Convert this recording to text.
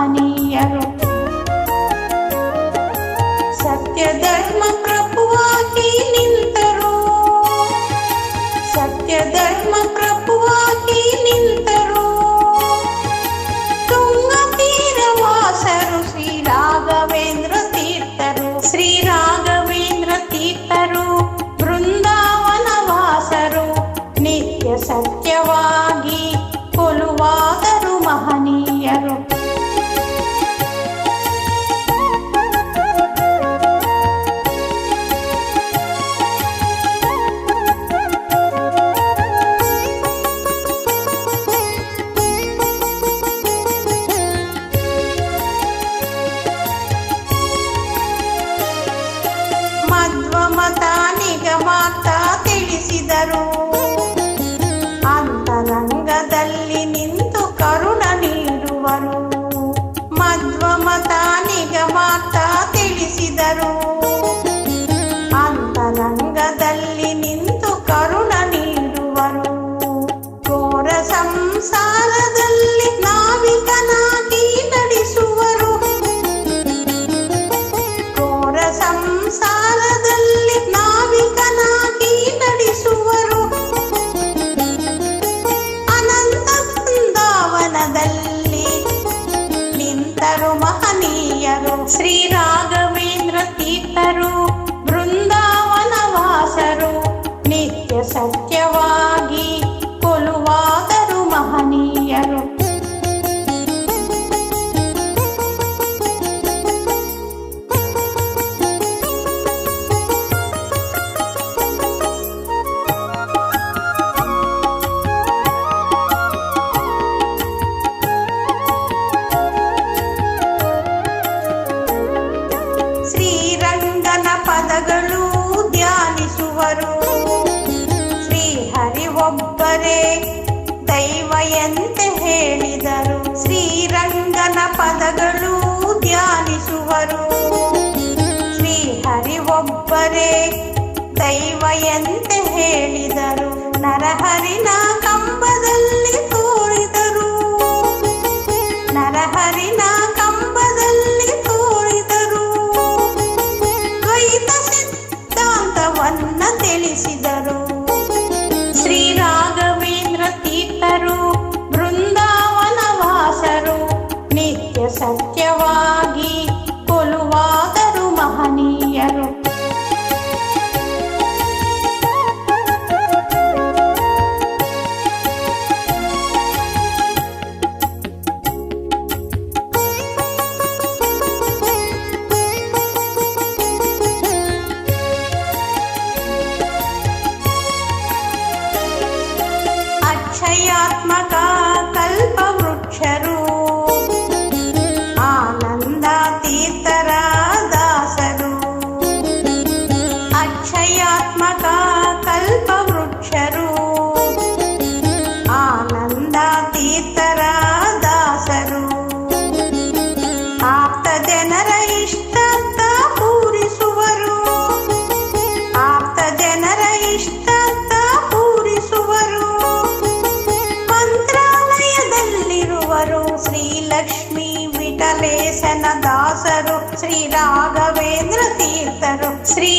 ಮಹನೀಯರು. ಸತ್ಯ ಧರ್ಮ ಪ್ರಭುವಾಗಿ ನಿಂತರು, ಸತ್ಯ ಧರ್ಮ ಪ್ರಭುವಾಗಿ ನಿಂತರು. ತುಂಗ ತೀರವಾಸರು ಶ್ರೀ ರಾಘವೇಂದ್ರ ತೀರ್ಥರು, ಶ್ರೀ ರಾಘವೇಂದ್ರ ತೀರ್ಥರು. ಬೃಂದಾವನ ವಾಸರು ನಿತ್ಯ ಸತ್ಯವಾಗಿ ಕೊಲುವಾದರು ಮಹನೀಯರು. ಮಧ್ವಮತ ನಿಗಮಾರ್ಥ ತಿಳಿಸಿದರು, ಅಂತರಂಗದಲ್ಲಿ ನಿಂತು ಕರುಣ ನೀಡುವರು. ಮಧ್ವಮತ ನಿಗಮಾರ್ಥ ತಿಳಿಸಿದರು, ಅಂತರಂಗದಲ್ಲಿ ನಿಂತು ಕರುಣ ನೀಡುವರು. ಘೋರ ಸಂಸಾರದಲ್ಲಿ ನಾವಿಕನಾಗಿ ನಡೆಸುವರು, ಘೋರ ಸಂಸಾರದಲ್ಲಿ ನಾವಿಕನಾಗಿ ನಡೆಸುವರು. ಅನಂತ ಬೃಂದಾವನದಲ್ಲಿ ನಿಂತರು ಮಹನೀಯರು, ಶ್ರೀ ರಾಘವೇಂದ್ರ ತೀರ್ಥರು. ಬೃಂದಾವನ ವಾಸರು ನಿತ್ಯ ಸತ್ಯವಾಗಿ ಕೊಲುವಾದರು ಮಹನೀಯರು. ಶ್ರೀರಂಗನ ಪದಗಳು ಧ್ಯಾನಿಸುವರು, ಶ್ರೀಹರಿ ಒಬ್ಬರೇ ದೈವ ಎಂತೆ ಹೇಳಿದರು. ಶ್ರೀರಂಗನ ಪದಗಳು ಧ್ಯಾನಿಸುವರು, ಶ್ರೀಹರಿ ಒಬ್ಬರೇ ದೈವ ಎಂತೆ ಹೇಳಿದರು. ನರಹರಿನ ಕಂಬದಲ್ಲಿ ತೋರಿದರು, ನರಹರಿನ ಕಂಬದಲ್ಲಿ ತೋರಿದರು. ದ್ವೈತ ಸಿದ್ಧಾಂತವನ್ನ ತಿಳಿಸಿದರು, ಶ್ರೀ ರಾಘವೇಂದ್ರ ತೀರ್ಥರು. ಬೃಂದಾವನ ವಾಸರು ನಿತ್ಯ ಸತ್ಯವಾಗಿ ಕೊಲುವಾದರು ಮಹನೀಯರು. ಅಕ್ಷಯಾತ್ಮಕ ಕಲ್ಪವೃಕ್ಷರು, ಆನಂದ ತೀರ್ಥರ ದಾಸರು. ಅಕ್ಷಯಾತ್ಮಕ ಕಲ್ಪವೃಕ್ಷರು, ಆನಂದ ತೀರ್ಥರ ದಾಸರು. ಆಪ್ತ ಜನರ ಇಷ್ಟಾರ್ಥ ಪೂರಿಸುವರು, ಆಪ್ತ ಜನರ ಇಷ್ಟಾರ್ಥ ಪೂರಿಸುವರು. ಮಂತ್ರಾಲಯದಲ್ಲಿರುವರು ಶ್ರೀ ಲಕ್ಷ್ಮೀ ವಿಠಲೇಶನ ದಾಸರು, ಶ್ರೀ ರಾಘವೇಂದ್ರ ತೀರ್ಥರು. ಶ್ರೀ